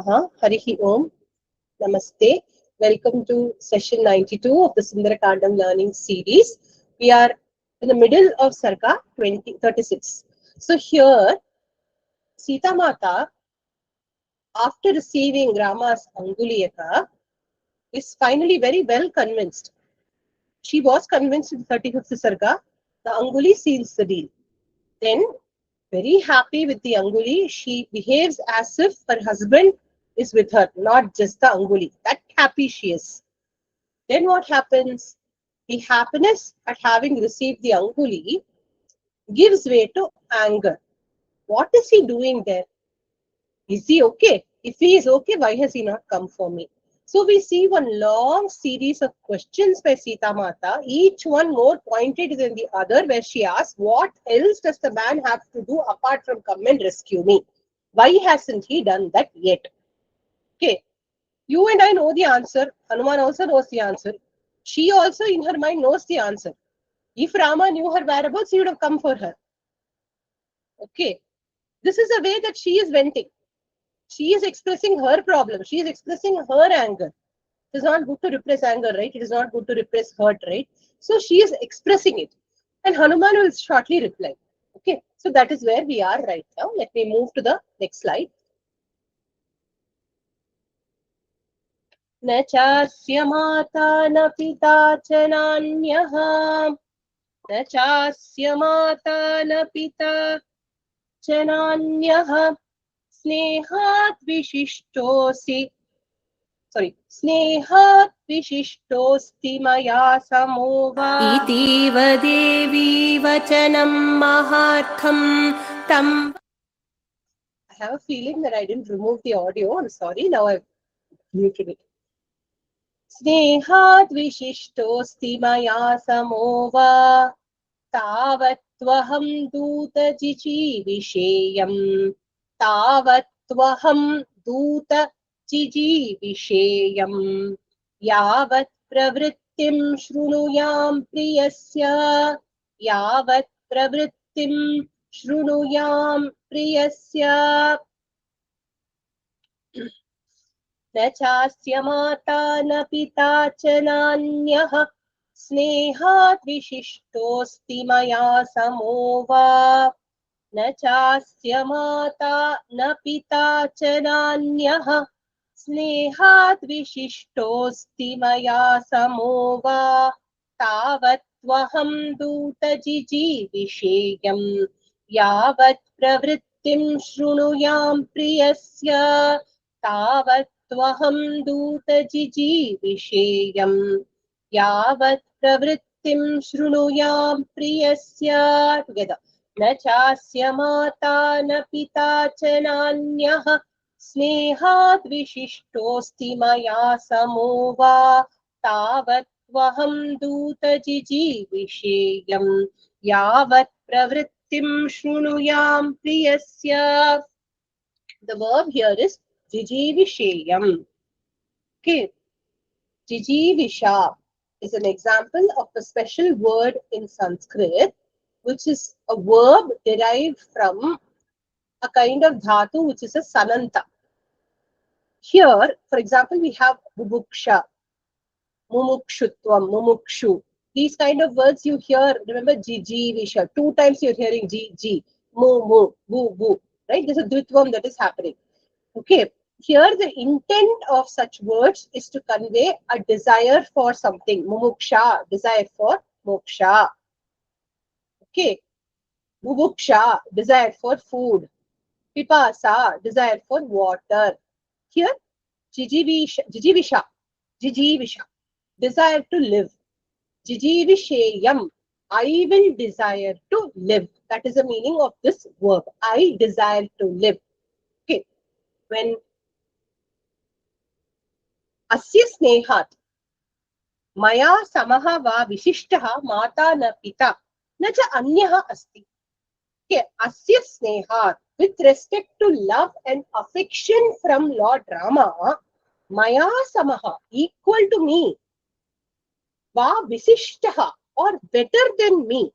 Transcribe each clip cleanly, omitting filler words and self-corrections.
Harihi Om. Namaste. Welcome to session 92 of the Sundarakandam learning series. We are in the middle of Sarga 36. So here, Sita Mata, after receiving Rama's Anguliyaka, is finally very well convinced. She was convinced in the 35th Sarga. The Anguli seals the deal. Then, very happy with the Anguli, she behaves as if her husband is with her, not just the Anguli. That happy she is. Then what happens? The happiness at having received the Anguli gives way to anger. What is he doing there? Is he okay? If he is okay, why has he not come for me? So we see one long series of questions by Sita Mata, each one more pointed than the other, where she asks, what else does the man have to do apart from come and rescue me? Why hasn't he done that yet? Okay, you and I know the answer. Hanuman also knows the answer. She also in her mind knows the answer. If Rama knew her whereabouts, he would have come for her. Okay, this is a way that she is venting. She is expressing her problem. She is expressing her anger. It is not good to repress anger, right? It is not good to repress hurt, right? So she is expressing it. And Hanuman will shortly reply. Okay, so that is where we are right now. Let me move to the next slide. न चास्य माता न पिता च नान्यः न चास्य माता न पिता च नान्यः स्नेहात् विशिष्टोऽस्ति मया समो वा इतीव देवी वचनं महार्थं तं. I have a feeling that I didn't remove the audio. I'm sorry. Now I've muted it. स्नेहात् विशिष्टोऽस्ति मया समो वा तावत्त्वहं दूतजिजीविषेयम् तावत्त्वहं दूतजिजीविषेयम् यावत् प्रवृत्तिं शृणुयां प्रियस्य यावत् प्रवृत्तिं शृणुयां प्रियस्य न चास्य माता न पिता च नान्यः स्नेहात् विशिष्टोऽस्ति मया समो वा न चास्य माता न पिता च नान्यः स्नेहात् विशिष्टोऽस्ति मया समो वा तावत्त्वहं दूतजिजीविषेयम् यावत् प्रवृत्तिं शृणुयां प्रियस्य तावत्त्वहं दूतजिजीविषेयम् यावत् प्रवृत्तिं शृणुयां प्रियस्य टुगेदर न चास्य माता न पिता च नान्यः स्नेहात् विशिष्टोऽस्ति मया समो वा तावत्त्वहं दूतजिजीविषेयम् यावत् प्रवृत्तिं शृणुयां प्रियस्य. The verb here is jijivishayam. Okay, jijivisha is an example of a special word in Sanskrit, which is a verb derived from a kind of dhatu, which is a sananta. Here, for example, we have bubuksha, mumukshutvam, mumukshu. These kind of words you hear, remember jijivisha. 2 times you're hearing ji, mu, mu, bu, bu. Right? There's a dvitvam that is happening. Okay, here the intent of such words is to convey a desire for something. Mumuksha, desire for moksha. Okay, bubuksha, desire for food. Pipasa, desire for water. Here, jijivisha, desire to live. Jijivishayam, I will desire to live. That is the meaning of this verb. I desire to live. Okay, when asya snehat maya samaha va vishishtah mata na pita na cha anyah asti. Okay, asya snehat, with respect to love and affection from Lord Rama, maya samaha, equal to me, va vishishtah, or better than me,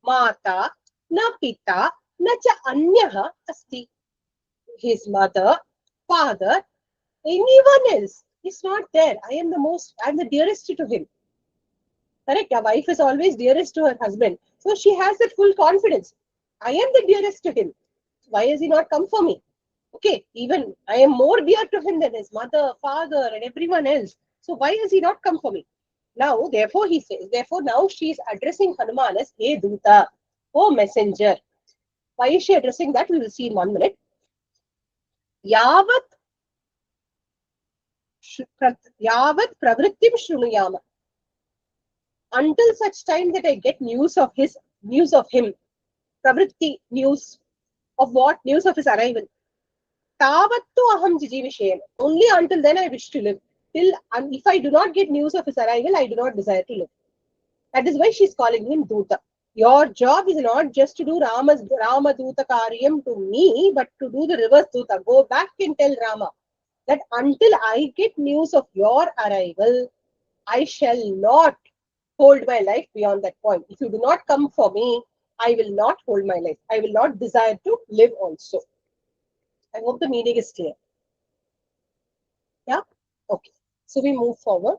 mata na pita na cha anyah asti. His mother, father, Anyone else is not there. I'm the dearest to him. Correct? A wife is always dearest to her husband. So she has that full confidence. I am the dearest to him. Why has he not come for me? Okay, even I am more dear to him than his mother, father, and everyone else. So why has he not come for me? Now, therefore, he says, therefore, now she is addressing Hanuman as Hey Duta, oh messenger. Why is she addressing that? We will see in 1 minute. Yavat pravrittim shrunuyama. Until such time that I get news of him, pravritti, news of what? News of his arrival. Tavattu aham jijivishayam. Only until then I wish to live. If I do not get news of his arrival, I do not desire to live. That is why she is calling him Duta. Your job is not just to do Rama Duta Karyam to me, but to do the reverse Duta. Go back and tell Rama that until I get news of your arrival, I shall not hold my life beyond that point. If you do not come for me, I will not hold my life. I will not desire to live also. I hope the meaning is clear. Yeah? Okay. So we move forward.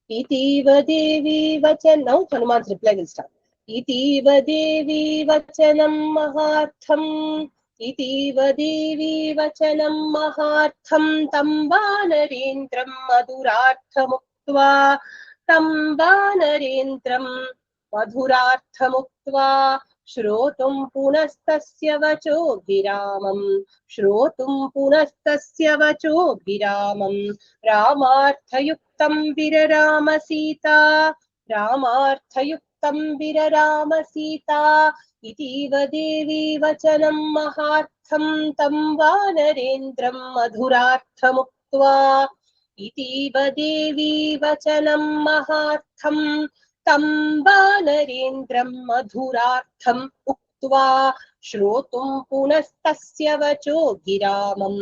Itiva Devi Vachan. Now Hanuman's reply will start. Itiva Devi Vachanam Mahartham. Itiva Devi Vachanam Mahartham Tambanarendram Madhurarthamuktva. Tambanarendram Madhurarthamuktva. Shrotum punastasya vacho viramam. Shrotum punastasya vacho viramam. Ramarthayuktam virarama Sita. Ramarthayuktam virarama Sita. Itiva Devi Vachanam Mahartham Tam Vanarendram Madhurarthamuktva. Itiva Devi Vachanam Mahartham Tam Vanarendram Madhurartham Uktva. Shrotum punastasya vacho viramam.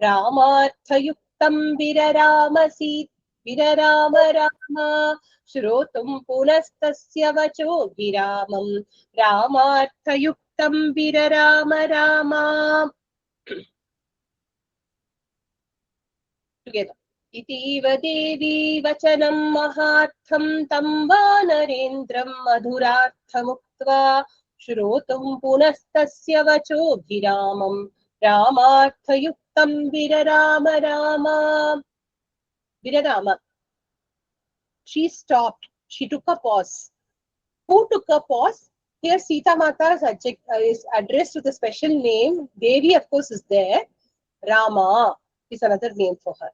Ramarthayuktam virarama Rama. Shrotum punastasya vacho viramam. Ramarthayuktam virarama Rama. Together. Itiva Devi Vachanam Mahartham Tam Vanarendram Madhurarthamuktva. Shrotum punastasya vacho viramam. Ramarthayuktam virarama Rama. Virarama. She stopped. She took a pause. Who took a pause? Here Sita Mata is addressed with a special name. Devi, of course, is there. Rama is another name for her.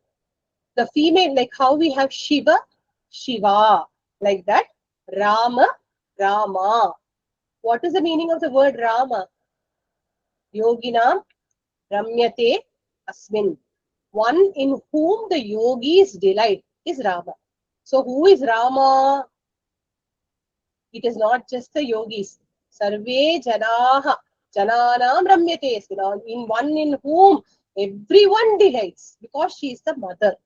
The female, like how we have Shiva, Shiva, like that. Rama, Rama. What is the meaning of the word Rama? Yoginam Ramyate Asmin. One in whom the yogis delight is Rama. So who is Rama? It is not just the yogis. Sarve Janaha. Jananam Ramyate Asmin. In one in whom everyone delights, because she is the mother.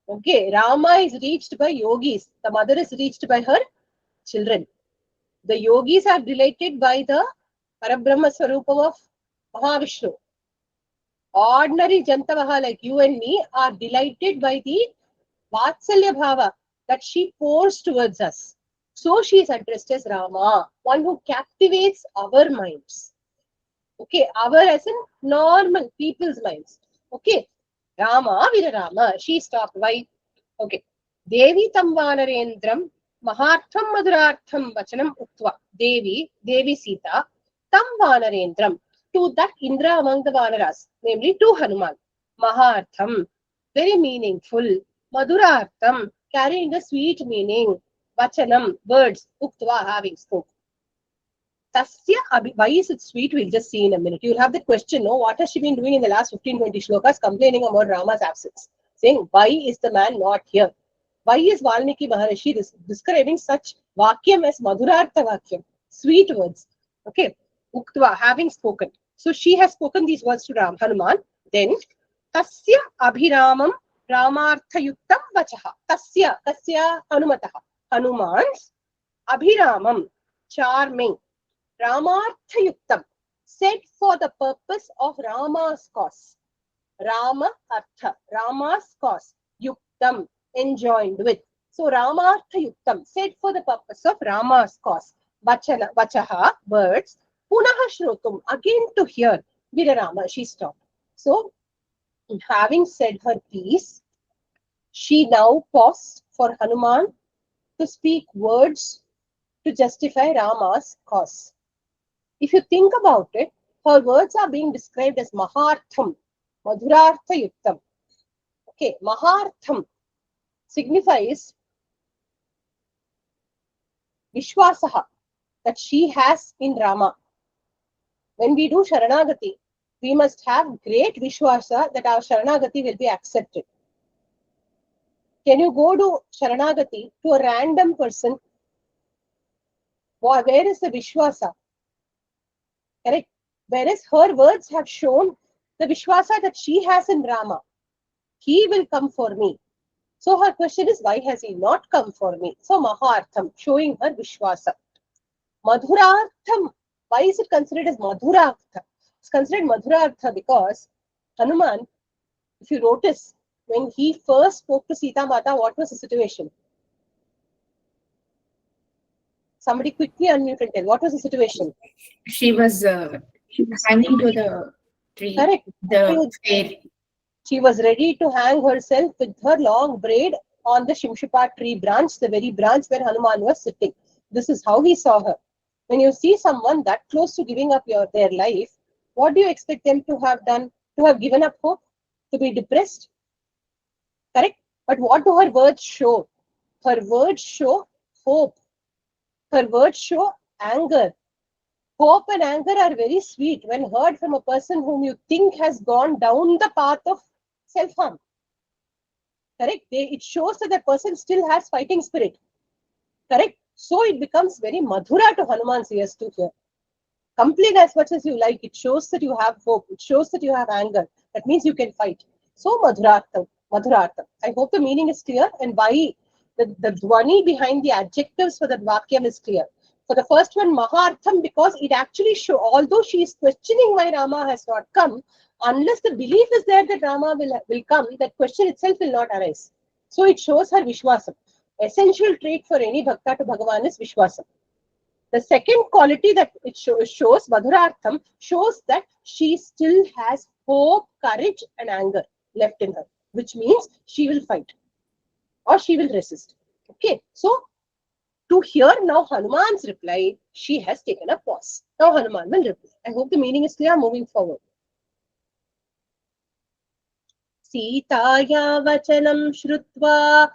Okay, Rama is reached by yogis. The mother is reached by her children. The yogis are delighted by the Parabrahma Swarupam of Mahavishnu. Ordinary Jantavaha like you and me are delighted by the Vatsalya Bhava that she pours towards us. So she is addressed as Rama, one who captivates our minds. Okay, our as in normal people's minds. Okay, Rama, Virarama. She stopped. Why? Okay. Devi Tam Vanarendram Mahartham Madhurartham Vachanam Uktva. Devi Sita, Tam Vanarendram. To that Indra among the Vanaras, namely to Hanuman. Mahartham, very meaningful. Madhurartham, carrying a sweet meaning. Vachanam, words. Uktva, having spoke. Tasya, why is it sweet? We'll just see in a minute. You'll have the question, no? What has she been doing in the last 15-20 shlokas? Complaining about Rama's absence. Saying, why is the man not here? Why is Valmiki Maharishi describing such vakyam as Madhurartha vakyam? Sweet words. Okay. Uktva, having spoken. So she has spoken these words to Hanuman. Then, Tasya Abhiramam Ramartha Yuktam Vachaha. Tasya Hanumataha. Hanuman's Abhiramam, charming, Ramartha Yuktam, said for the purpose of Rama's cause. Rama Artha, Rama's cause. Yuktam, enjoined with. So Ramartha Yuktam, said for the purpose of Rama's cause. Vachaha, words. Punaha Shrotum, again to hear. Virarama, she stopped. So, having said her piece, she now paused for Hanuman to speak words to justify Rama's cause. If you think about it, her words are being described as Mahartham, Madhurartha Yuktam. Okay, Mahartham signifies Vishwasaha, that she has in Rama. When we do Sharanagati, we must have great Vishwasa that our Sharanagati will be accepted. Can you go to Sharanagati to a random person? Where is the Vishwasa? Correct? Whereas her words have shown the Vishwasa that she has in Rama. He will come for me. So her question is, why has he not come for me? So Mahartham, showing her Vishwasa. Madhurartham, why is it considered as Madhurartha? It's considered Madhurartha because Hanuman, if you notice, when he first spoke to Sita Mata, what was the situation? Somebody quickly unmute and tell, what was the situation? She was hanging to the tree. Correct. The fair. She was ready to hang herself with her long braid on the Shimshipa tree branch, the very branch where Hanuman was sitting. This is how he saw her. When you see someone that close to giving up their life, what do you expect them to have done? To have given up hope? To be depressed? Correct? But what do her words show? Her words show hope. Her words show anger. Hope and anger are very sweet when heard from a person whom you think has gone down the path of self-harm. Correct? It shows that the person still has fighting spirit. Correct? So it becomes very madhura to Hanuman's ears to hear. Complain as much as you like. It shows that you have hope. It shows that you have anger. That means you can fight. So madhurartham. I hope the meaning is clear and why the dhwani behind the adjectives for that vakyam is clear. For the first one, Mahartham, because it actually shows, although she is questioning why Rama has not come, unless the belief is there that Rama will come, that question itself will not arise. So it shows her Vishwasam. Essential trait for any Bhakta to Bhagavan is Vishwasam. The second quality that it shows, Madhurartham, shows that she still has hope, courage and anger left in her, which means she will fight or she will resist. Okay, so to hear now Hanuman's reply, she has taken a pause. Now Hanuman will reply. I hope the meaning is clear. Moving forward. Sitaya vachanam shrutva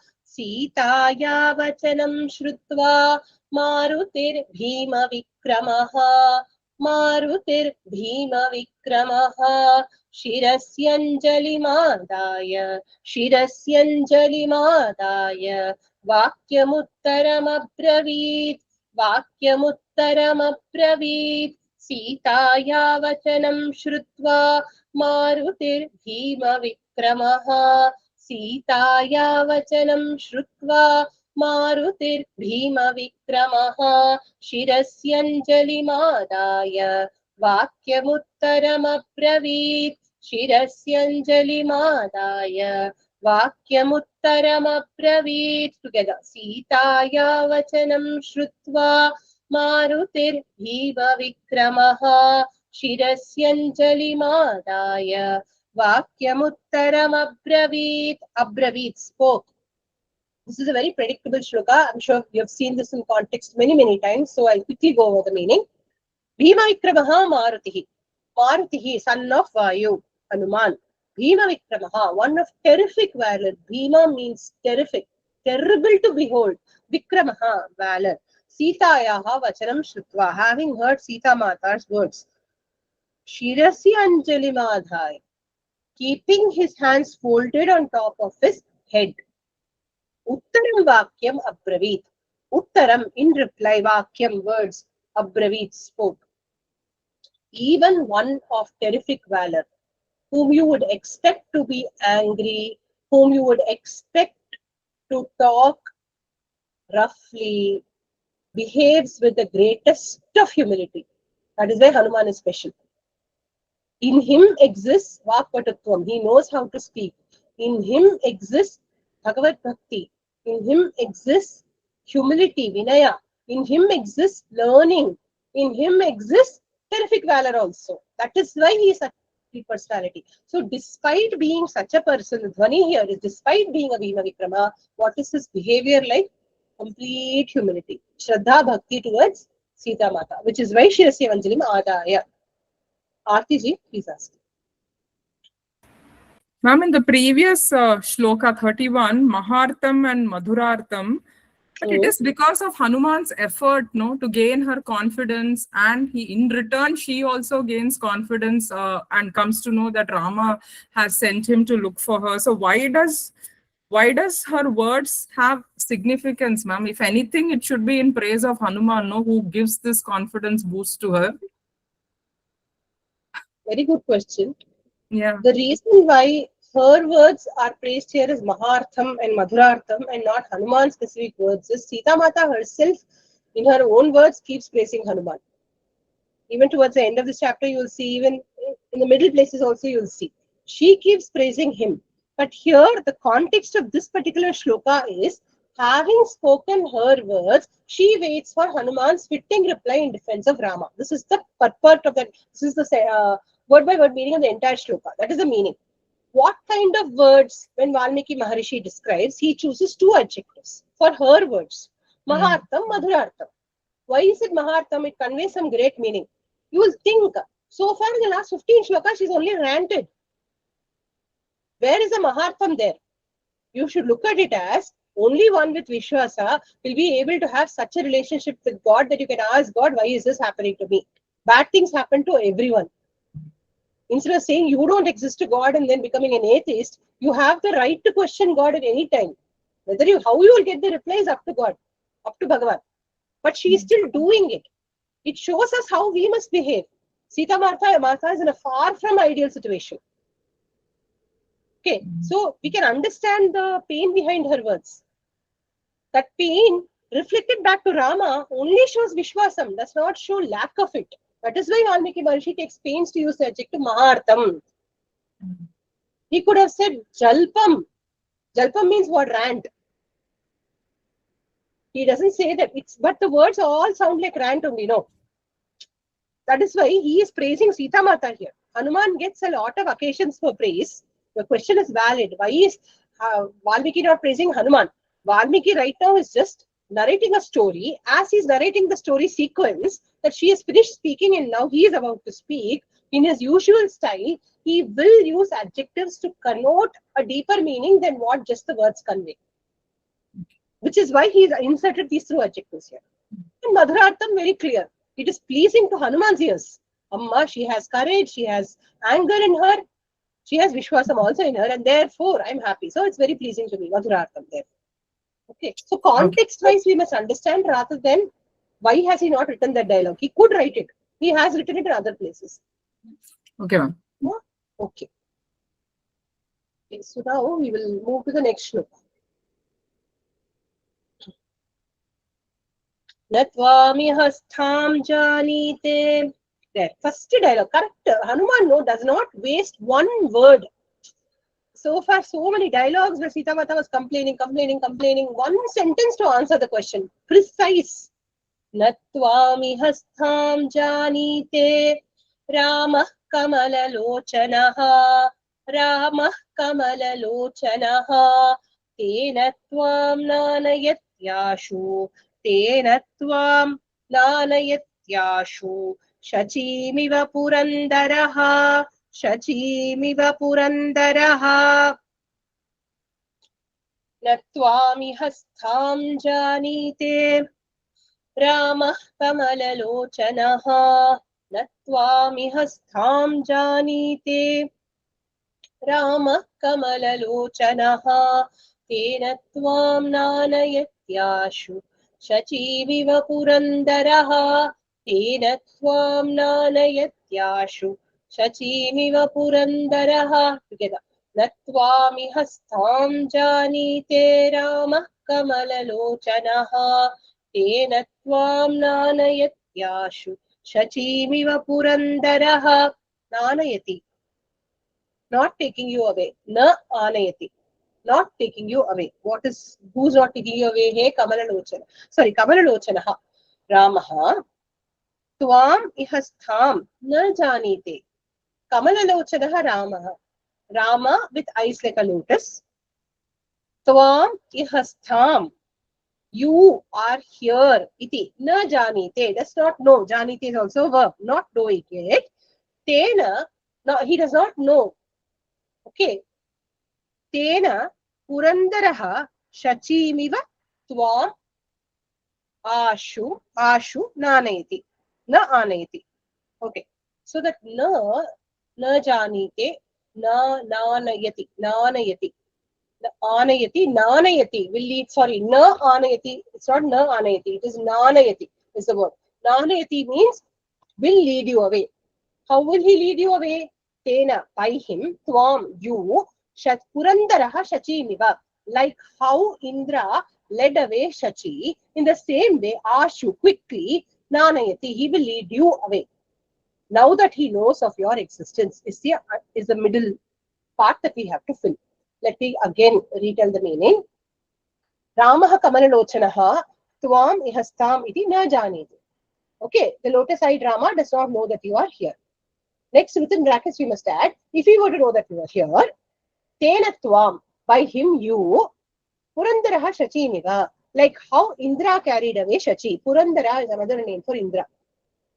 Marutir Bhima Vikramaha Shirasyanjali Madaya Vakyamuttaramabravit Sitaya vachanam shrutva Marutir Bhima Vikramaha Sitaya vachanam shrutva Marutir Bhima Vikramaha Shirasyanjali Madaya Vakyamuttaramabravit Shirasyanjali Madaya Vakyamuttaramabravit. Together. Sitaya vachanam shrutva Marutir Bhima Vikramaha Shirasyanjali Madaya Vakyamuttaramabravit. Abravit spoke. This is a very predictable shloka. I'm sure you have seen this in context many times. So I'll quickly go over the meaning. Bhima Vikramaha Marutihi. Marutihi, son of Vayu, Hanuman. Bhima Vikramaha, one of terrific valor. Bhima means terrific, terrible to behold. Vikramaha, valor. Sitayaha Vachanam Shrutva, having heard Sita Mata's words. Shirasi Anjali Madhai, keeping his hands folded on top of his head. Uttaram Vakyam Abravit. Uttaram, in reply, Vakyam, words, Abravit, spoke. Even one of terrific valor, whom you would expect to be angry, whom you would expect to talk roughly, behaves with the greatest of humility. That is why Hanuman is special. In him exists Vakpatutvam. He knows how to speak. In him exists Bhagavad Bhakti. In him exists humility, Vinaya. In him exists learning. In him exists terrific valor also. That is why he is such a personality. So despite being such a person, the Dhwani here is despite being a Bhima Vikrama, what is his behavior like? Complete humility. Shraddha Bhakti towards Sita Mata, which is why Shirasya Vanjalim Adaya. Aarti ji, please ask. Ma'am, in the previous shloka 31, Mahartham and Madhurartham, but it is because of Hanuman's effort, no, to gain her confidence, and in return, she also gains confidence and comes to know that Rama has sent him to look for her. So why does her words have significance, ma'am? If anything, it should be in praise of Hanuman, no, who gives this confidence boost to her. Very good question. Yeah. The reason why her words are praised here is Mahartham and Madhurartham and not Hanuman specific words is Sita Mata herself in her own words keeps praising Hanuman. Even towards the end of this chapter you will see, even in the middle places also you will see. She keeps praising him. But here the context of this particular shloka is, having spoken her words, she waits for Hanuman's fitting reply in defense of Rama. This is the purport of that. This is the word by word meaning of the entire shloka. That is the meaning. What kind of words, when Valmiki Maharishi describes, he chooses two adjectives for her words. Mahartham, Madhurartham. Why is it Mahartham? It conveys some great meaning. You will think, so far in the last 15 shlokas, she's only ranted. Where is the Mahartham there? You should look at it as only one with Vishwasa will be able to have such a relationship with God that you can ask God, why is this happening to me? Bad things happen to everyone. Instead of saying you don't exist to God and then becoming an atheist, you have the right to question God at any time. How you will get the reply is up to God, up to Bhagavan. But she is still doing it. It shows us how we must behave. Sita Mata is in a far from ideal situation. Okay, so we can understand the pain behind her words. That pain reflected back to Rama only shows Vishwasam, does not show lack of it. That is why Valmiki Maharishi takes pains to use the adjective Mahartham. He could have said Jalpam. Jalpam means what? Rant. He doesn't say that. But the words all sound like rant only, no. That is why he is praising Sita Mata here. Hanuman gets a lot of occasions for praise. The question is valid. Why is Valmiki not praising Hanuman? Valmiki right now is just narrating a story. As he's narrating the story sequence, that she has finished speaking and now he is about to speak, in his usual style, he will use adjectives to connote a deeper meaning than what just the words convey. Which is why he's inserted these two adjectives here. And Madhurartham, very clear. It is pleasing to Hanuman's ears. Amma, she has courage, she has anger in her, she has Vishwasam also in her, and therefore I'm happy. So it's very pleasing to me, Madhurartham there. Okay, so context-wise we must understand rather than why has he not written that dialogue. He could write it. He has written it in other places. Okay, ma'am. Okay. Okay, so now we will move to the next shloka. Natvami hastham janite. There, first dialogue, correct. Hanuman does not waste one word. So far, so many dialogues where Sita Mata was complaining. One sentence to answer the question. Precise. Natvami hastham janite. Ramah kamalalochanaha. Ramah kamalalochanaha. Tena tvam nanayatyashu. Tena tvam nanayatyashu. Shachimiva purandaraha. Shachimiva purandaraha. Natvami hastham janite. Ramah kamalalochanaha. Natvami hastham janite. Ramah kamalalochanaha. Tena tvam nanayatyashu. Shachimiva purandaraha. Tena tvam nanayatyashu. Shachimiva purandaraha. Together. Natvami hastham janite. Ramah kamalalochanaha. Tena tvam nanayatyashu. Shachimiva Purandaraha Nanayati. Not taking you away. Na Anayati. Not taking you away. Who's not taking you away? Hey, Kamalalochana. Sorry, Kamalalochanaha. Ramaha. Tvam ihastham na janite. Kamalalochanaha Ramaha. Rama with eyes like a lotus. Tvam ihastham. You are here. Iti. Na janite. Does not know. Janite is also a verb. Not knowing it. Tena. No, he does not know. Okay. Tena Purandaraha Shachimiva Tvam Ashu Nanayati. Na Anayati. Okay. So that na janite, nanayati. Nanayati will lead, sorry, na anayati. It's not na anayati, it is nanayati is the word. Nanayati means will lead you away. How will he lead you away? Tena, by him, tvam, you, Purandaraha Shachimiva. Like how Indra led away Shachi, in the same way, Ashu, quickly, Nanayati, he will lead you away. Now that he knows of your existence, is the middle part that we have to fill. Let me again retell the meaning. Ramaha Kamalalochanaha Tvam ihastam iti na janiti. Okay, the lotus-eyed Rama does not know that you are here. Next, within brackets, we must add, if he were to know that you are here, Tena Tvam, by him you, Purandaraha Shachimiva, like how Indra carried away Shachi. Purandara is another name for Indra.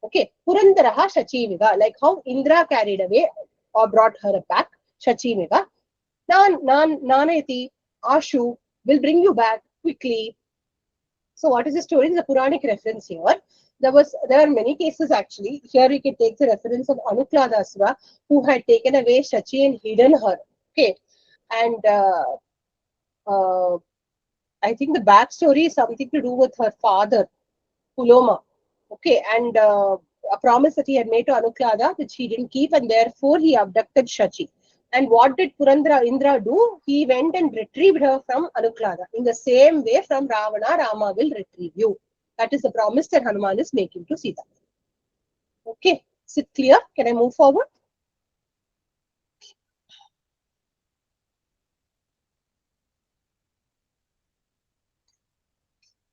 Okay, Purandaraha Shachimiva, like how Indra carried away or brought her back, Shachimiva. Nanayati, Ashu will bring you back quickly. So what is the story? This is a Puranic reference here. There are many cases actually. Here we can take the reference of Anukladasura, who had taken away Shachi and hidden her. Okay, and I think the backstory is something to do with her father, Puloma. Okay, and a promise that he had made to Anuklada, which he didn't keep, and therefore he abducted Shachi. And what did Indra do? He went and retrieved her from Anuklada. In the same way, from Ravana, Rama will retrieve you. That is the promise that Hanuman is making to Sita. Okay, is it clear? Can I move forward?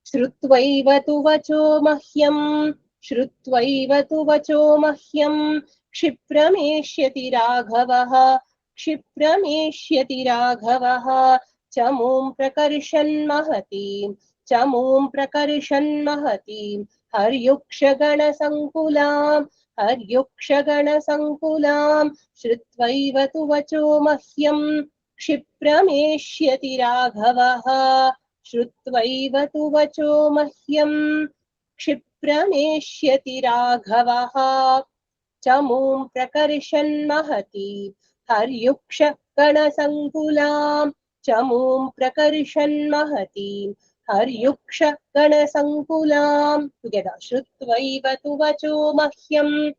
Shrutvaiva tu vacho mahyam, Shrutvaiva tu vacho mahyam, Kshiprameshyati Raghavaha, Kshiprameshyati Raghavaha, Chamum prakarshan mahati, Chamum prakarshan mahati, Haryukshagana sankulam, Haryukshagana sankulam, Shrutvaiva tu vacho mahyam, Kshiprameshyati Raghavaha, Shrutvaiva tu vacho mahyam, Kshiprameshyati Raghavaha, Chamum prakarshan mahati, Haryuksha gana sankulam, Chamum prakarshan mahati, Haryuksha gana sankulam. Together, Shrutvaiva tu vacho mahyam,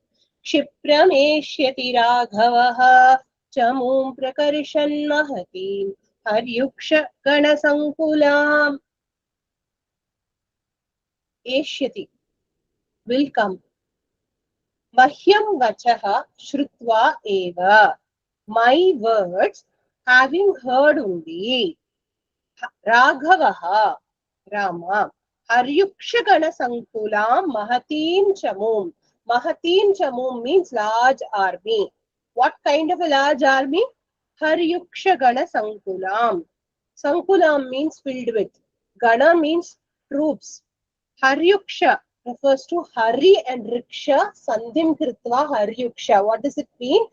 Kshiprameshyati Raghavaha, Chamum prakarshan mahati, Haryuksha gana sankulam. Eshyati will come. Mahyam vachaha shrutva eva. My words, having heard only. Raghavaha, Rama. Haryukshagana sankulam mahatim chamum. Mahatim chamum means large army. What kind of a large army? Haryukshagana sankulam. Sankulam means filled with. Gana means troops. Haryuksha refers to Hari and Riksha, Sandhim Kritva Haryuksha. What does it mean?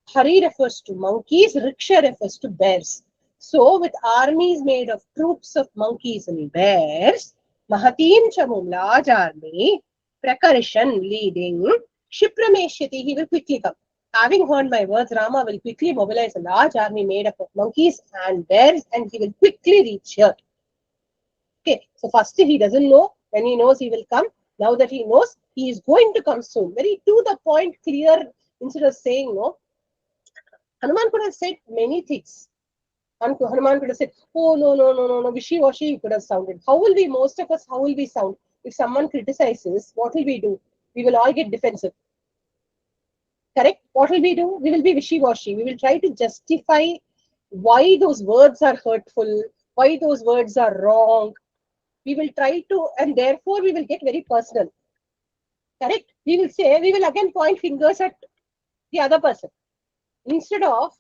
Hari refers to monkeys, Riksha refers to bears. So, with armies made of troops of monkeys and bears, Mahatim Chamum, large army, Prakarshan, leading, Shiprameshyati, he will quickly come. Having heard my words, Rama will quickly mobilize a large army made up of monkeys and bears, and he will quickly reach here. Okay, so first he doesn't know. When he knows, he will come. Now that he knows, he is going to come soon. Very to the point, clear, instead of saying no. Hanuman could have said many things. Hanuman could have said, oh, no, wishy-washy, he could have sounded. How will we, most of us, how will we sound? If someone criticizes, what will we do? we will all get defensive. Correct? What will we do? We will be wishy-washy. We will try to justify why those words are hurtful, why those words are wrong. We will try to, and therefore we will get very personal. Correct? We will say, we will again point fingers at the other person instead of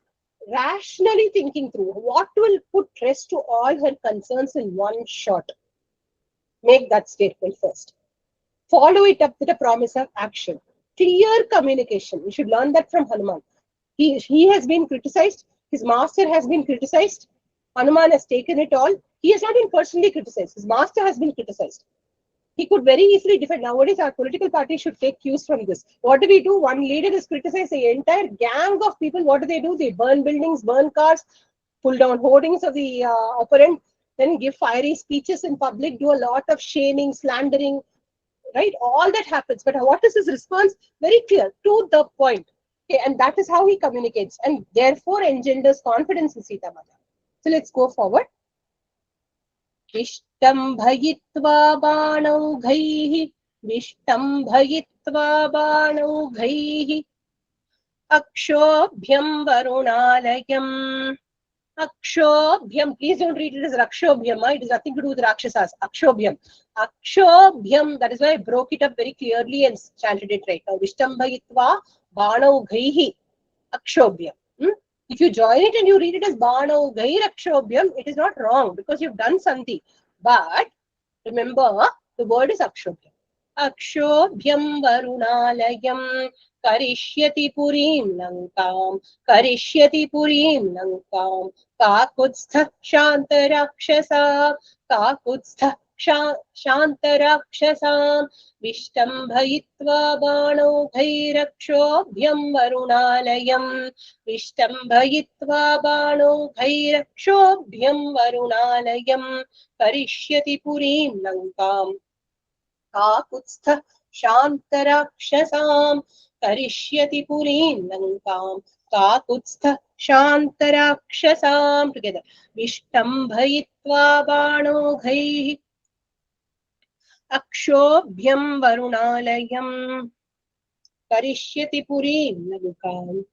rationally thinking through what will put rest to all her concerns in one shot. Make that statement first. Follow it up with a promise of action. Clear communication. We should learn that from Hanuman. He has been criticized. His master has been criticized. Hanuman has taken it all. He has not been personally criticized. His master has been criticized. He could very easily defend. Nowadays, our political party should take cues from this. What do we do? One leader is criticized. The entire gang of people, what do? They burn buildings, burn cars, pull down hoardings of the opponent, then give fiery speeches in public, do a lot of shaming, slandering, right? All that happens. But what is his response? Very clear, to the point. Okay, and that is how he communicates and therefore engenders confidence in Sita Mata. So let's go forward. विष्टम्भयित्वा बाणौघैः विष्टम्भयित्वा बाणौघैः अक्षोभ्यं वरुणालयम् Akshobhyam, please don't read it as Rakshobhyam. It has nothing to do with Rakshasas. Akshobhyam. Akshobhyam, that is why I broke it up very clearly and chanted it right now. Vishtambhayitva Banaugaihi Akshobhyam. If you join it and you read it as Banaugai Rakshobhyam, it is not wrong because you've done something. But remember, the word is Akshobhyam. Akshobhyam Varunalayam Karishyati Purim Lankam Karishyati Purim Lankam Kakutstha Shantarakshasa Kakutstha Shantarakshasam Vishtambhayitva Banaughairакshobhyam Varunalayam Vishtambhayitva Banaughairакshobhyam Varunalayam Karishyati Purim Lankam Kakutstha Shantarakshasam Karishyati Purim Lankam Kakutstha Shantarakshasam. Together. Vishtambhayitva Banaughaih Akshobhyam Varunalayam Karishyati Purim Lankam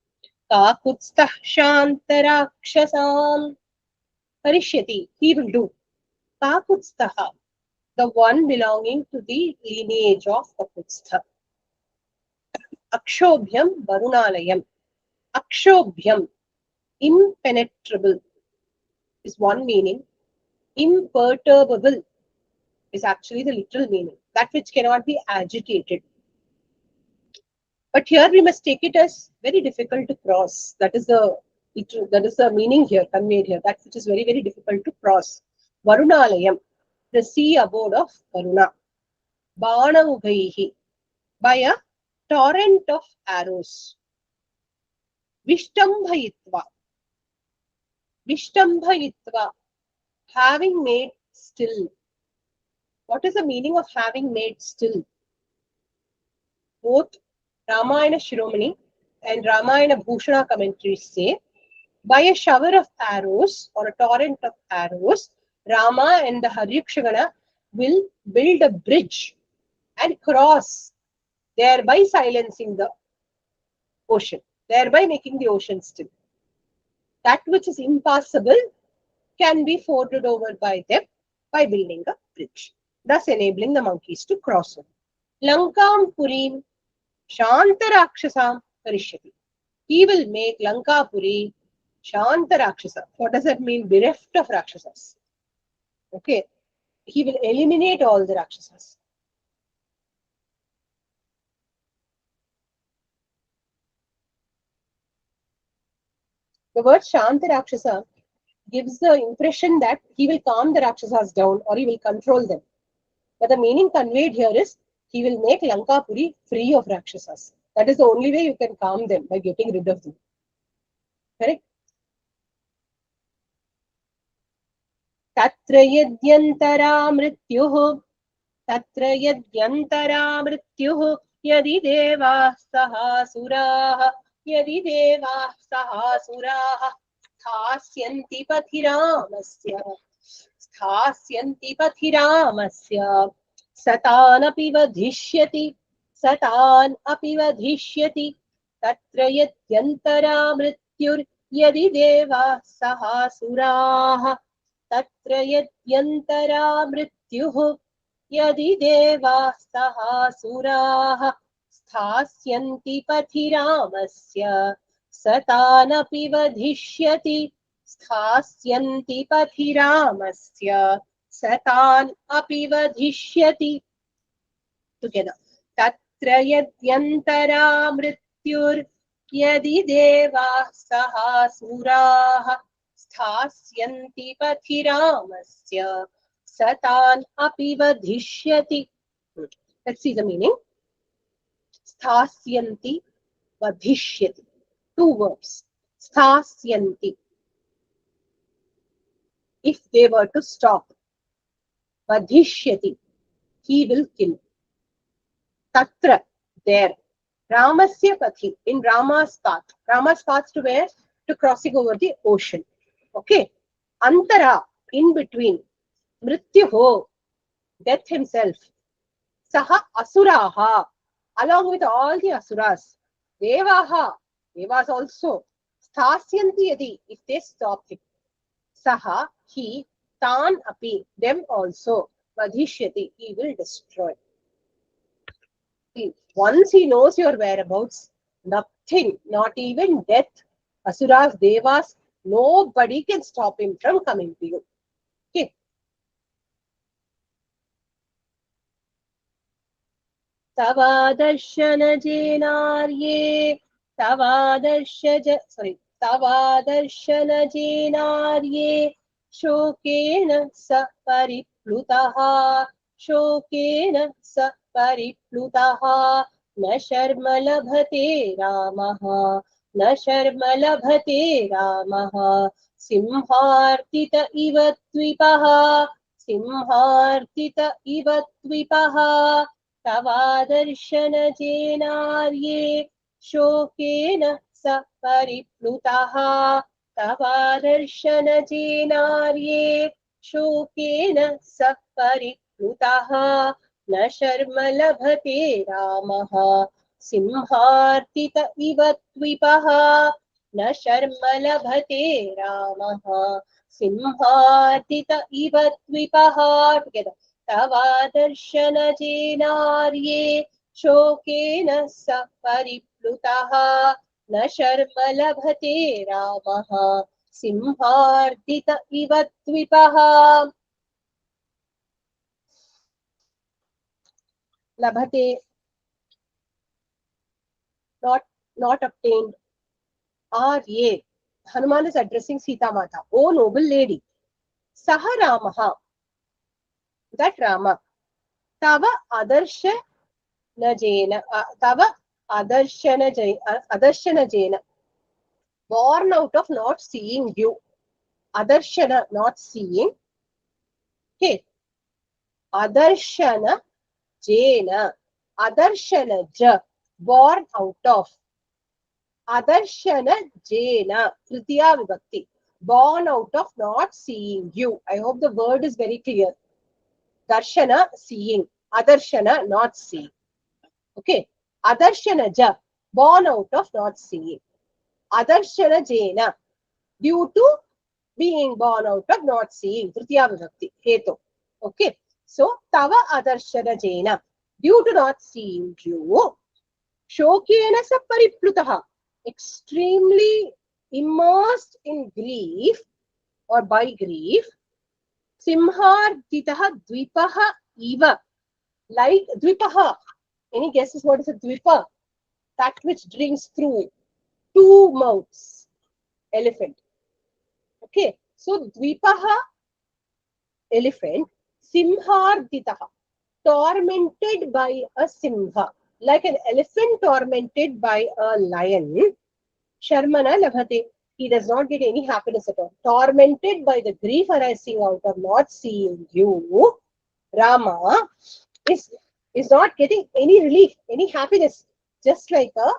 Kakutstha Shantarakshasam. Karishyati, he will do. Kakutstha, the one belonging to the lineage of Kakutstha. Akshobhyam Varunalayam. Akshobhyam, impenetrable, is one meaning. Imperturbable is actually the literal meaning. That which cannot be agitated. But here we must take it as very difficult to cross. That is the meaning here, conveyed here. That which is very, very difficult to cross. Varunalayam, the sea abode of Varuna. Banaugaihi, by a torrent of arrows. Vishtambhayitva. Vishtambhayitva, having made still. What is the meaning of having made still? Both Ramayana Shiromani and Ramayana Bhushana commentaries say, by a shower of arrows or a torrent of arrows, Rama and the Haryakshagana will build a bridge and cross, thereby silencing the ocean, thereby making the ocean still. That which is impassable can be forded over by them by building a bridge, thus enabling the monkeys to cross over. Lankam Purim Shantarakshasam Karishyati. He will make Lanka Puri Shantarakshasa. What does that mean? Bereft of Rakshasas. Okay. He will eliminate all the Rakshasas. The word Shantarakshasa gives the impression that he will calm the Rakshasas down or he will control them. But the meaning conveyed here is he will make Lanka Puri free of Rakshasas. That is the only way you can calm them, by getting rid of them. Correct? Tatra yadyantara mrityuh Tatra yadyantara mrityuh Yadi devah sahasuraha Yadi devah sahasuraha Sthasyanti pathiramasya Sthasyanti pathiramasya Satanapi vadhishyati सतान् अपि वधिष्यति तत्र यद्यन्तरा मृत्युर्यदि देवाः सहासुराः तत्र यद्यन्तरा मृत्युः यदि देवाः सहासुराः स्थास्यन्ति पथि रामस्य सतानपि वधिष्यति स्थास्यन्ति पथि रामस्य सतान् अपि वधिष्यति together तत्र यद्यन्तरा मृत्युर्यदि देवाः सहासुराः स्थास्यन्ति पथि रामस्य सतान् अपि वधिष्यति. Let's see the meaning. Sthasyanti, vadhishyati. Two words. Sthasyanti. If they were to stop. Vadhishyati. He will kill. Tatra. There. Ramasya pathi. In Rama's path. Rama's path to where? To crossing over the ocean. Okay. Antara. In between. Mrityuho. Death himself. Saha asuraha. Along with all the asuras. Devaha. Devas also. Sthasyanti yadi. If they stop him. Saha. He. Tan api. Them also. Vadhishyati. He will destroy. See, once he knows your whereabouts, nothing, not even death, asuras, devas, nobody can stop him from coming to you. Okay. Tavadarshana jenarye, tavadarshana jenarye, shokena sa pariplutaha, shokena sa pariplutaha, na sharma labhate ramaha, na sharma labhate ramaha, simhartita iva dvipaha, simhartita iva dvipaha, तवादर्शन जेनार्ये शोकेन स परिप्लुतः तवादर्शन जेनार्ये शोकेन स परिप्लुतः न शर्म लभते रामः सिंहार्तित इव द्विपः न शर्म लभते रामः सिंहार्तित इव द्विपः together तवादर्शन जेनार्ये शोकेन स परिप्लुतः न शर्म लभते रामः सिंहार्दित इव द्विपः. Labhate, not obtained. Arye, Hanuman is addressing Sita Mata. O noble lady, Saha Ramaha, that Rama, Tava Adarsha Najena, Tava Adarshana Jena, born out of not seeing you. Adarshana, not seeing. Okay. Adarshana Jena, Adarshana Ja, born out of. Adarshana Jena, Tritiya Vibhakti, born out of not seeing you. I hope the word is very clear. Darshana, seeing. Adarshana, not seeing. Okay. Adarshana Ja, born out of not seeing. Adarshana Jena, due to being born out of not seeing. Tritiya Vibhakti, Hetu. Okay. So, Tava Adarshana Jena, due to not seeing you. Shokena sa pariplutaha, extremely immersed in grief or by grief. Simharditaha dvipaha eva, like dvipaha. Any guesses what is a dvipa? That which drinks through two mouths. Elephant. Okay. So dvipaha, elephant. Simharditaha, tormented by a simha. Like an elephant tormented by a lion, Sharmana Labhate, he does not get any happiness at all. Tormented by the grief arising out of not seeing you, Rama is not getting any relief, any happiness, just like a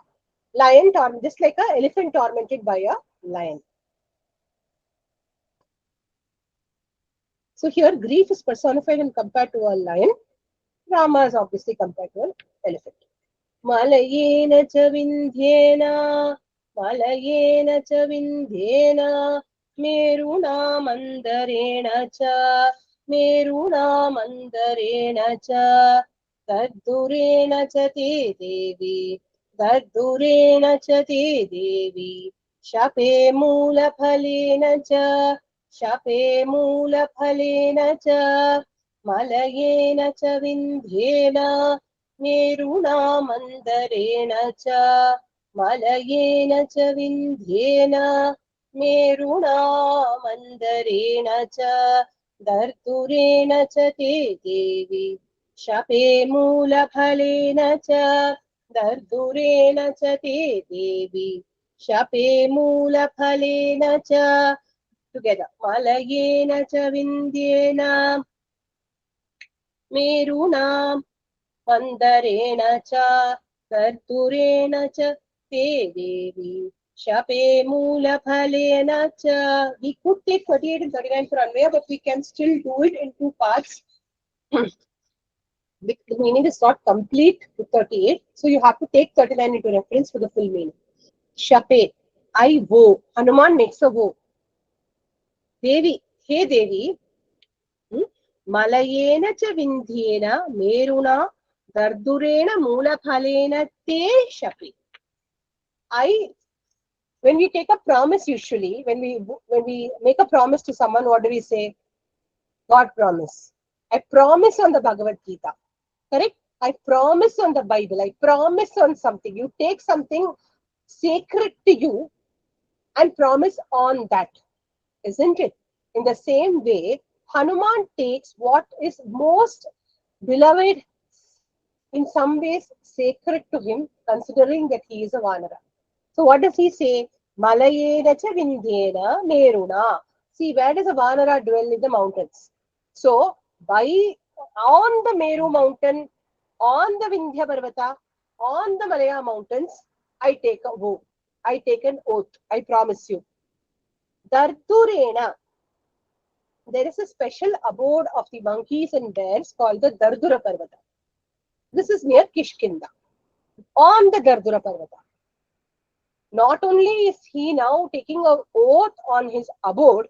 lion just like an elephant tormented by a lion. So here grief is personified and compared to a lion. Rama is obviously compared to an elephant. मलयेन च विन्ध्येन मलयेन च विन्ध्येन मेरुणा मन्दरेण च मेरुणा मन्दरेण च तद्दुरेण च ते देवी तद्दुरेण च ते देवी शपे मूलफलेन च शपे मूलफलेन च मलयेन च विन्ध्येन मेरुणा मन्दरेण च मलयेन च विन्ध्येन मेरुणा मन्दरेण च दर्दुरेण च ते देवी शपे मूलफलेन च दर्दुरेण च ते देवी शपे मूलफलेन च together मलयेन च विन्ध्येन मेरुणा मन्दरेण च कर्तुरेण च ते देवी शपे मूलफलेन च. We could take 38 and 39 for Anvaya, but we can still do it in two parts. The meaning is not complete with 38, so you have to take 39 into reference for the full meaning. Shape, I woe. Hanuman makes a woe. Devi, hey Devi, Malayena cha Vindhyena Meruna Dardurena Mulaphalena te Shapi. When we take a promise, usually when we make a promise to someone, what do we say? God promise. I promise on the Bhagavad Gita. Correct? I promise on the Bible. I promise on something. You take something sacred to you and promise on that, isn't it? In the same way, Hanuman takes what is most beloved, in some ways sacred to him, considering that he is a Vanara. So what does he say? Malayena cha Vindhyena Meruna. See, where does a Vanara dwell? In the mountains. So, on the Meru mountain, on the Vindhya Parvata, on the Malaya mountains, I take a vow. I take an oath. I promise you. Dardurena. There is a special abode of the monkeys and bears called the Dardura Parvata. This is near Kishkinda. On the Dardura Parvata. Not only is he now taking an oath on his abode,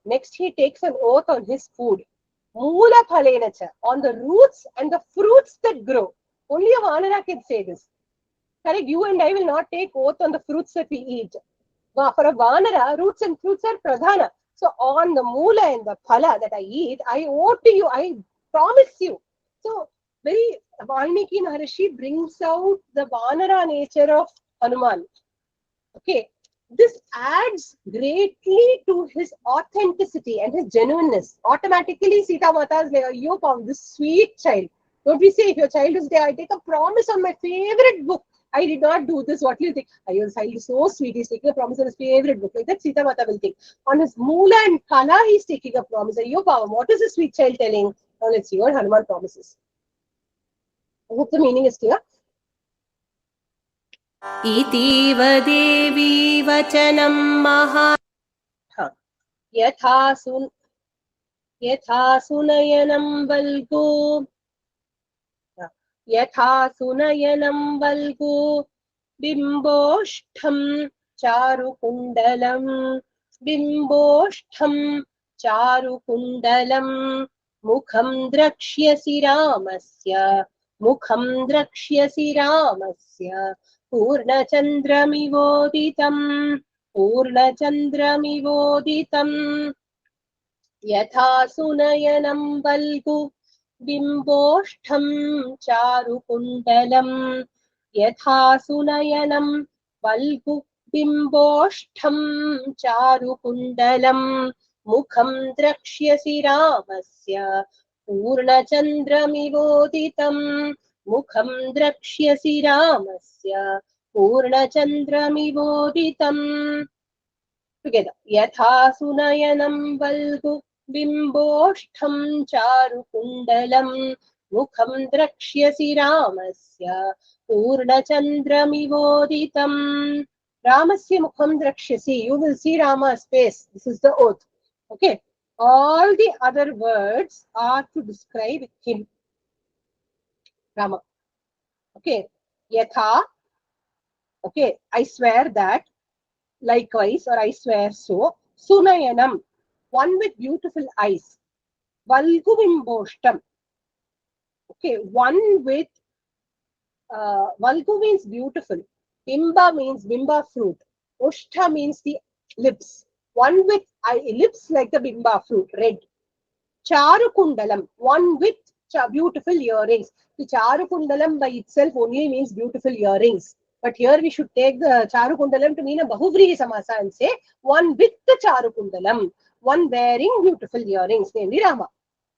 next he takes an oath on his food. Moola phalenacha, on the roots and the fruits that grow. Only a Vanara can say this. Correct? You and I will not take oath on the fruits that we eat. For a Vanara, roots and fruits are pradhana. So on the moola and the phala that I eat, I owe to you, I promise you. So very Valmiki Maharishi brings out the Vanara nature of Hanuman. Okay, this adds greatly to his authenticity and his genuineness. Automatically, Sita Mata is like, you found this sweet child. Don't we say, if your child is there, I take a promise on my favorite book. I did not do this. What do you think? Your child is so sweet. He's taking a promise on his favorite book. Like that, Sita Mata will think. On his Moola and Kala, he's taking a promise. Yo, Baba, what is this sweet child telling? Now let's see what Hanuman promises. I hope the meaning is clear. इतीव देवी वचनं महा यथा सुनयनं वल्गो यथा सुनयनं वल्गो बिम्बोष्ठं चारुकुण्डलं बिम्बोष्ठं चारुकुण्डलं मुखं द्रक्ष्यसि रामस्य मुखं द्रक्ष्यसि रामस्य पूर्णचन्द्रमिवोदितं पूर्णचन्द्रमिवोदितं यथा सुनयनं वल्गु बिम्बोष्ठं चारुकुण्डलं यथा सुनयनं वल्गु बिम्बोष्ठं चारुकुण्डलं मुखं द्रक्ष्यसि रामस्य पूर्णचन्द्रमिवोदितं मुखं द्रक्ष्यसि रामस्य पूर्णचन्द्रमिवोदितम्. Together. Yatha sunayanam valgu बिम्बोष्ठं चारुकुण्डलं मुखं द्रक्ष्यसि रामस्य पूर्णचन्द्रमिवोदितम्. Ramasya mukham drakshasi. You will see Rama's face. This is the oath. Okay. All the other words are to describe him. Rama. Okay. Yatha. Okay, I swear that. Likewise, or I swear so. Sunayanam, one with beautiful eyes. Valguvimboshtam. Okay, one with Valgu means beautiful. Bimba means bimba fruit. Ushta means the lips. One with lips like the bimba fruit, red. Charukundalam, one with beautiful earrings. The Charukundalam by itself only means beautiful earrings. But here we should take the Charukundalam to mean a Bahuvrihi Samasa and say one with the Charukundalam, one wearing beautiful earrings, namely Rama.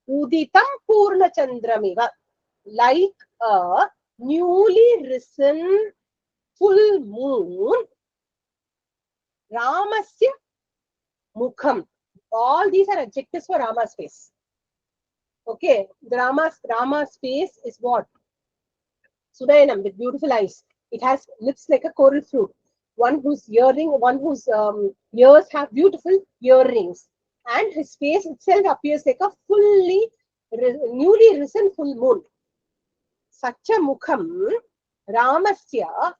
Uditam Purna Chandramiva, like a newly risen full moon. Ramasya Mukham. All these are adjectives for Rama's face. Okay, the Rama's face is what? Sudayanam, with beautiful eyes. It has lips like a coral fruit. One whose ears have beautiful earrings. And his face itself appears like a newly risen full moon. Sacha Mukham Ramasya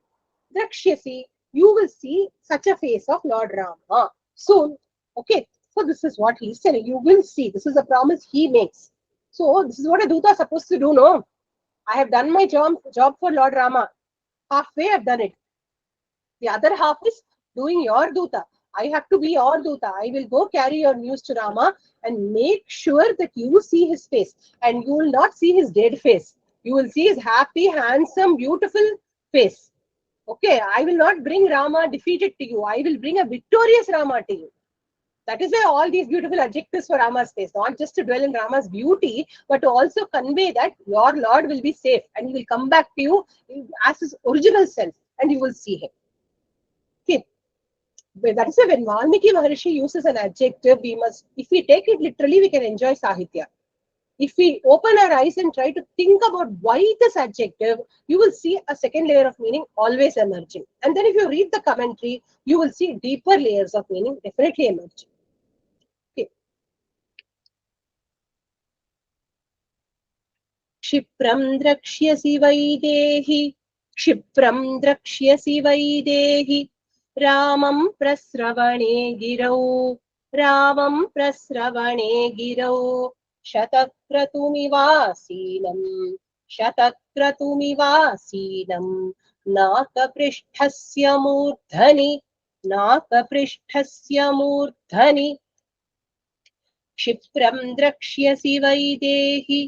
Drakshyasi. You will see such a face of Lord Rama soon. Okay, so this is what he's saying. You will see. This is a promise he makes. So this is what a Duta is supposed to do, no? I have done my job for Lord Rama. Halfway I've done it. The other half is doing your Duta. I have to be your Duta. I will go carry your news to Rama and make sure that you see his face. And you will not see his dead face. You will see his happy, handsome, beautiful face. Okay, I will not bring Rama defeated to you. I will bring a victorious Rama to you. That is why all these beautiful adjectives for Rama's face, not just to dwell in Rama's beauty, but to also convey that your Lord will be safe and he will come back to you as his original self and you will see him. Okay. That is why when Valmiki Maharshi uses an adjective, if we take it literally, we can enjoy Sahitya. If we open our eyes and try to think about why this adjective, you will see a second layer of meaning always emerging. And then if you read the commentary, you will see deeper layers of meaning definitely emerging. क्षिप्रं द्रक्ष्यसि Vaidehi क्षिप्रं द्रक्ष्यसि Vaidehi रामं प्रस्रवणे गिरौ रामं प्रस्रवणे गिरौ शतक्रतुमिवासीनं शतक्रतुमिवासीनं नाकपृष्ठस्य मूर्धनि नाकपृष्ठस्य मूर्धनि क्षिप्रं द्रक्ष्यसि वैदेहि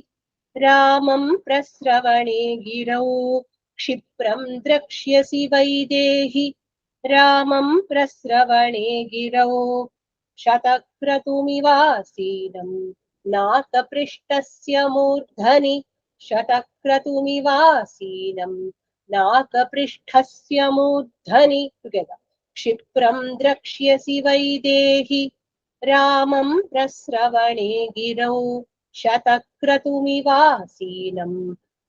रामं प्रस्रवणे गिरौ क्षिप्रं द्रक्ष्यसि वैदेहि रामं प्रस्रवणे गिरौ शतक्रतुमिवासीनं नाकपृष्ठस्य मूर्धनि शतक्रतुमिवासीनं नाकपृष्ठस्य मूर्धनि together क्षिप्रं द्रक्ष्यसि Vaidehi रामं प्रस्रवणे गिरौ शतक्रतुमिवासीनं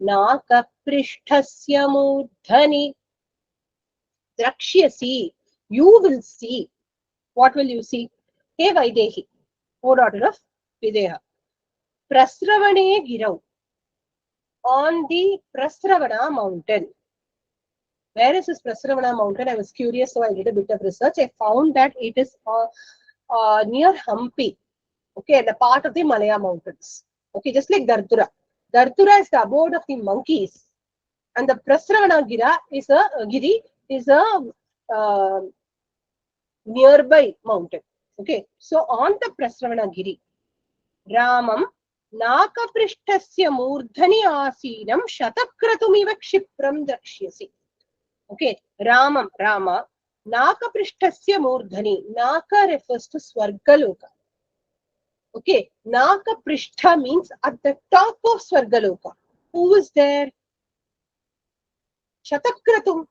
नाकपृष्ठस्य मूर्धनि Drakshyasi, you will see. What will you see? Hey Vaidehi, O daughter of Videha. Prasravane Girau, on the Prasravana mountain. Where is this Prasravana mountain? I was curious, so I did a bit of research. I found that it is near Hampi. Okay, the part of the Malaya mountains. Okay, just like Dardura. Dardura is the abode of the monkeys. And the Prasravana Gira is a Giri is a nearby mountain. Okay, so on the Prasravana Giri, Ramam Nakapristhasya Murdhani Asinam Shatakratumiva Kshipram Drakshyasi. Okay, Ramam, Rama, Nakapristhasya Murdhani. Naka refers to Swargaloka. Okay, Nakaprishtha means at the top of Swargaloka. Who is there? Shatakratum.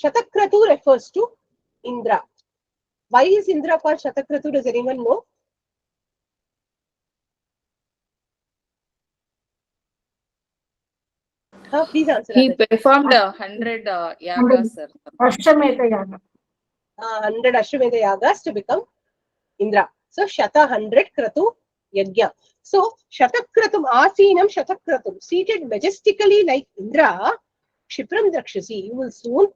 Shatakratu refers to Indra. Why is Indra called Shatakratu? Does anyone know? Please answer. He performed 100 yagas, sir. Ashwamedha yaga. 100 Ashwamedha yagas to become Indra. So Shata 100 Kratu Yajna. So Shatakratum Asinam Shatakratum, seated majestically like Indra, Kshipram Drakshasi, you will soon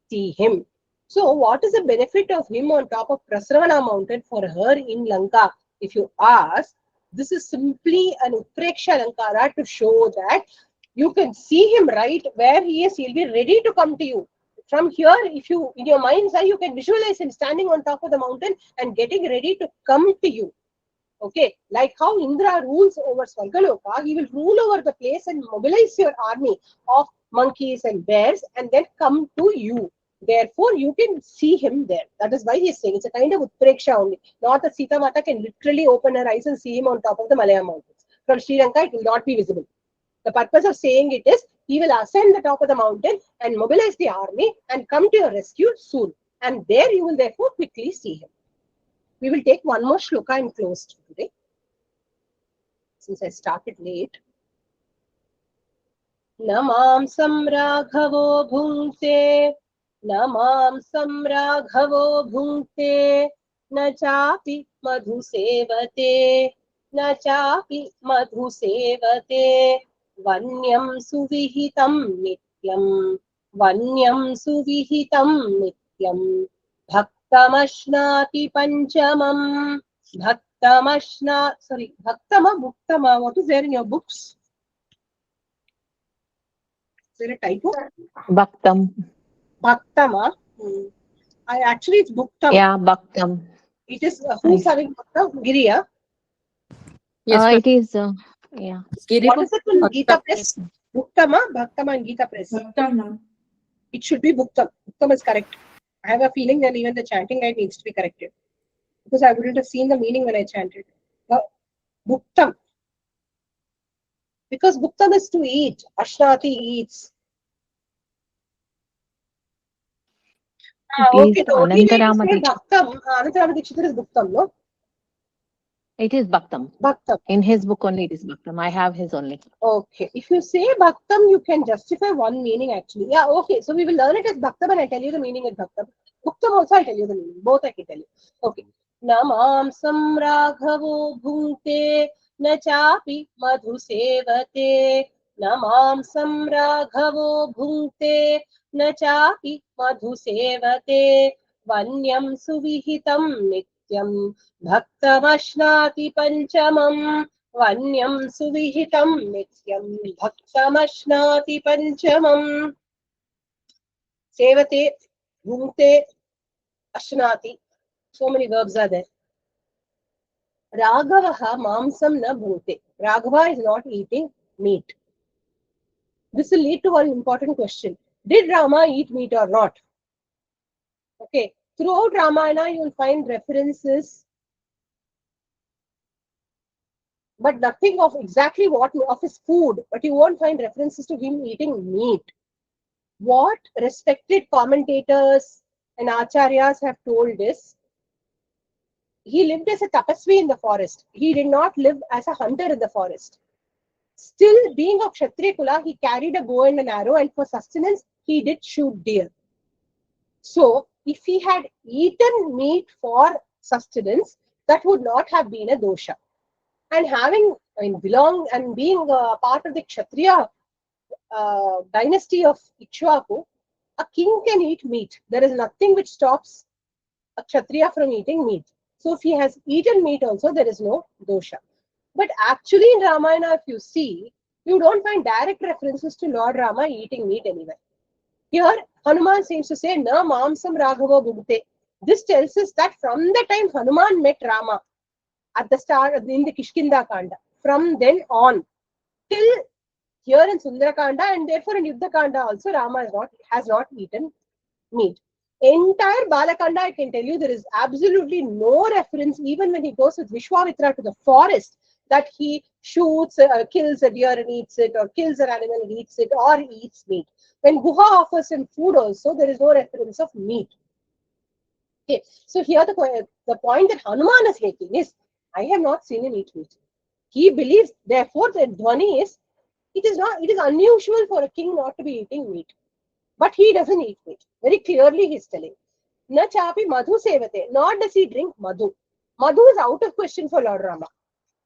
see him. So what is the benefit of him on top of Prasravana mountain for her in Lanka? If you ask, this is simply an Upreksha Alankara to show that you can see him right where he is. He'll be ready to come to you. From here, if you, in your mind's eye, you can visualize him standing on top of the mountain and getting ready to come to you. Okay, like how Indra rules over Swargaloka, he will rule over the place and mobilize your army of monkeys and bears and then come to you. Therefore, you can see him there. That is why he is saying it's a kind of Utpreksha only. Not that Sita Mata can literally open her eyes and see him on top of the Malaya mountains. From Sri Lanka, it will not be visible. The purpose of saying it is, he will ascend the top of the mountain and mobilize the army and come to your rescue soon. And there you will therefore quickly see him. We will take one more shloka and close today, since I started late. Namam samraghavo bhunkte, namam samraghavo bhunkte, na chapi madhu sevate, na chapi madhu sevate, vanyam suvihitam nityam, vanyam suvihitam nityam, bhaktamashnati panchamam, bhaktama, bhuktama, what is there in your books? Is there a typo? Bhaktam. Bhaktama. Actually, it's Bhuktam. Yeah, Bhaktam. It is who's having Bhaktam? Giriya. Yes, It is, yeah. What is it in Gita Press? Bhuktama, Bhaktama in Gita Press. Bhaktama. It should be Bhuktam. Bhuktam is correct. I have a feeling that even the chanting guide needs to be corrected. Because I wouldn't have seen the meaning when I chanted. Bhuktam. Because Bhuktam is to eat. Ashnati eats. Okay, the only way to say Bhaktam, Anantarama Dikshitar is Bhuktam, no? It is Bhaktam. Bhaktam. In his book only it is Bhaktam. I have his only. Okay. If you say Bhaktam, you can justify one meaning actually. Yeah, okay. So we will learn it as Bhaktam and I tell you the meaning as Bhaktam. Bhuktam also I tell you the meaning. Both I can tell you. Okay. Namam samraghavo bhunkte na chapi madhu sevate. Namam samraghavo bhunkte na chapi madhu sevate. Vanyam suvihitam nityam bhaktamashnati panchamam. Vanyam suvihitam nityam bhaktamashnati panchamam. Sevate, bhunkte, ashnati. So many verbs are there. Raghavaha mamsam na bhunkte. Raghava is not eating meat. This will lead to one important question. Did Rama eat meat or not? Okay. Throughout Ramayana, you will find references, but nothing of exactly what of his food, but you won't find references to him eating meat. What respected commentators and acharyas have told is, he lived as a tapasvi in the forest. He did not live as a hunter in the forest. Still, being of Kshatriya Kula, he carried a bow and an arrow, and for sustenance, he did shoot deer. So, if he had eaten meat for sustenance, that would not have been a dosha. And being part of the Kshatriya dynasty of Ikshvaku, a king can eat meat. There is nothing which stops a Kshatriya from eating meat. So if he has eaten meat also, there is no dosha. But actually in Ramayana, if you see, you don't find direct references to Lord Rama eating meat anywhere. Here, Hanuman seems to say, Na mamsam raghava bhukte. This tells us that from the time Hanuman met Rama, at the start in the Kishkinda Kanda, from then on, till here in Sundarakanda and therefore in Yuddha Kanda also, Rama has not eaten meat. Entire Balakanda, I can tell you, there is absolutely no reference, even when he goes with Vishwamitra to the forest, that he shoots, kills a deer and eats it, or kills an animal and eats it, or eats meat. When Guha offers him food also, there is no reference of meat. Okay, so here the point that Hanuman is making is, I have not seen him eat meat. He believes, therefore, the dhwani is, it is unusual for a king not to be eating meat. But he doesn't eat meat. Very clearly he is telling. Na chapi madhu sevate. Nor does he drink madhu. Madhu is out of question for Lord Rama.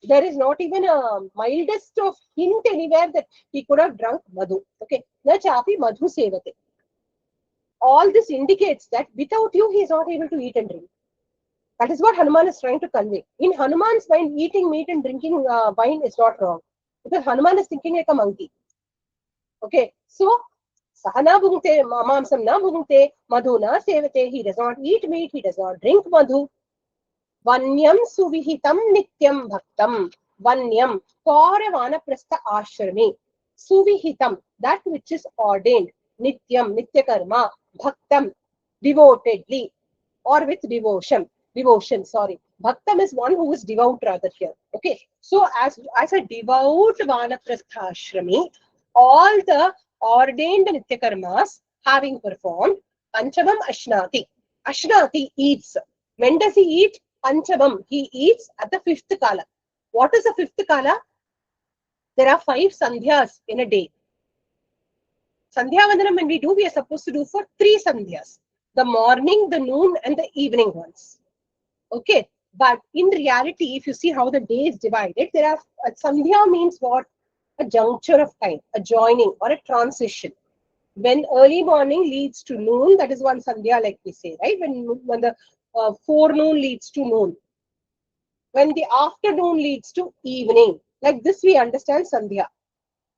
There is not even a mildest of hint anywhere that he could have drunk madhu. Okay. na chapi madhu sevate. All this indicates that without you, he is not able to eat and drink. That is what Hanuman is trying to convey. In Hanuman's mind, eating meat and drinking wine is not wrong. Because Hanuman is thinking like a monkey. Okay, so Sahana bhunte, mamsam na bhunte, madhu na sevate. He does not eat meat, he does not drink madhu. Vanyam suvihitam nityam bhaktam. Vanyam, for a vanaprastha ashrami. Suvihitam, that which is ordained. Nityam, nitya karma. Bhaktam, devotedly. Or with devotion. Bhaktam is one who is devout rather here. Okay. So as a devout vanaprastha ashrami, all the ordained nitya karmas having performed, Panchamam Ashnati. Ashnati eats. When does he eat? Panchamam. He eats at the fifth kala. What is the fifth kala? There are 5 sandhyas in a day. Sandhya Vandanam when we do, we are supposed to do for 3 sandhyas. The morning, the noon, and the evening ones. Okay. But in reality, if you see how the day is divided, there are sandhya means what? A juncture of time, a joining or a transition. When early morning leads to noon, that is one sandhya, like we say, right? When the forenoon leads to noon. When the afternoon leads to evening. Like this we understand sandhya.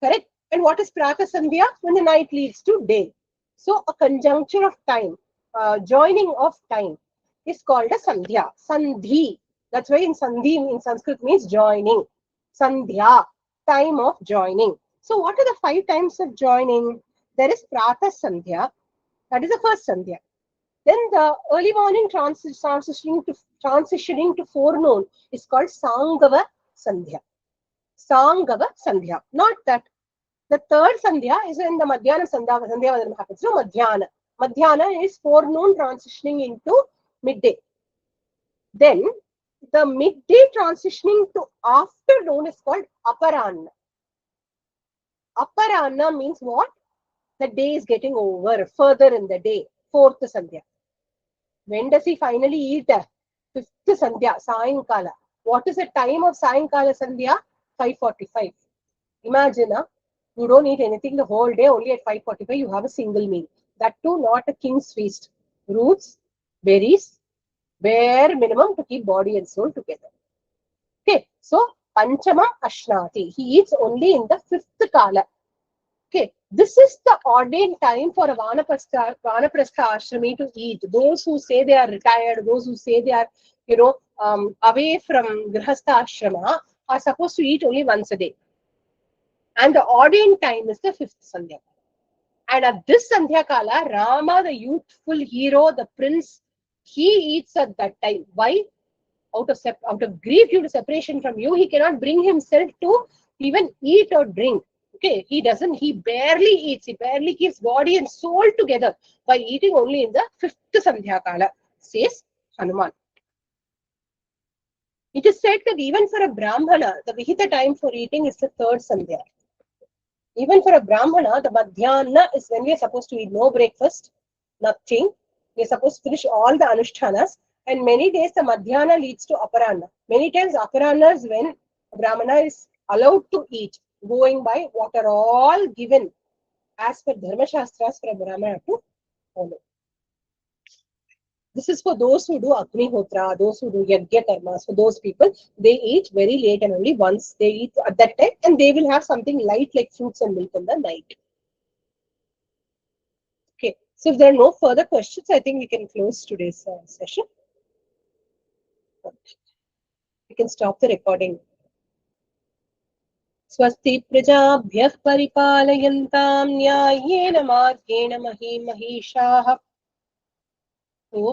Correct? And what is prata sandhya? When the night leads to day. So a conjuncture of time, joining of time is called a sandhya. Sandhi. That's why in sandhi in Sanskrit means joining. Sandhya, time of joining. So what are the 5 times of joining? There is prata sandhya. That is the first sandhya. Then the early morning transitioning to forenoon is called Sangava Sandhya. Sangava Sandhya. Not that. The third Sandhya is when the Madhyana Sandhya happens. So Madhyana. Madhyana is forenoon transitioning into midday. Then the midday transitioning to afternoon is called Aparanna. Aparanna means what? The day is getting over, further in the day. Fourth Sandhya. When does he finally eat? Fifth Sandhya, Sayankala. What is the time of Sayankala Sandhya? 5:45. Imagine, you don't eat anything the whole day, only at 5:45 you have a single meal. That too not a king's feast. Roots, berries, bare minimum to keep body and soul together. Okay, so Panchamam Ashnati. He eats only in the 5th Kala. Okay, this is the ordained time for a Vanaprastha Ashrami to eat. Those who say they are retired, those who say they are, away from Grihastha Ashrama are supposed to eat only once a day. And the ordained time is the 5th Sandhya. And at this Sandhya Kala, Rama, the youthful hero, the prince, he eats at that time. Why? Out of grief due to separation from you, he cannot bring himself to even eat or drink. Okay, he barely eats, he barely keeps body and soul together by eating only in the 5th Sandhya Kala, says Hanuman. It is said that even for a Brahmana, the Vihita time for eating is the 3rd Sandhya. Even for a Brahmana, the Madhyana is when we are supposed to eat no breakfast, nothing. We are supposed to finish all the Anushtanas. And many days the Madhyana leads to Aparanna. Many times Aparanna is when a Brahmana is allowed to eat, going by what are all given as per Dharma Shastras for a Brahmana to follow. This is for those who do Agnihotra, those who do Yajna Karmas. For those people, they eat very late and only once they eat at that time, and they will have something light like fruits and milk in the night. Okay, so if there are no further questions, I think we can close today's session. We can stop the recording. Swasti prajabhyah paripalayantam nyayena margena mahishaah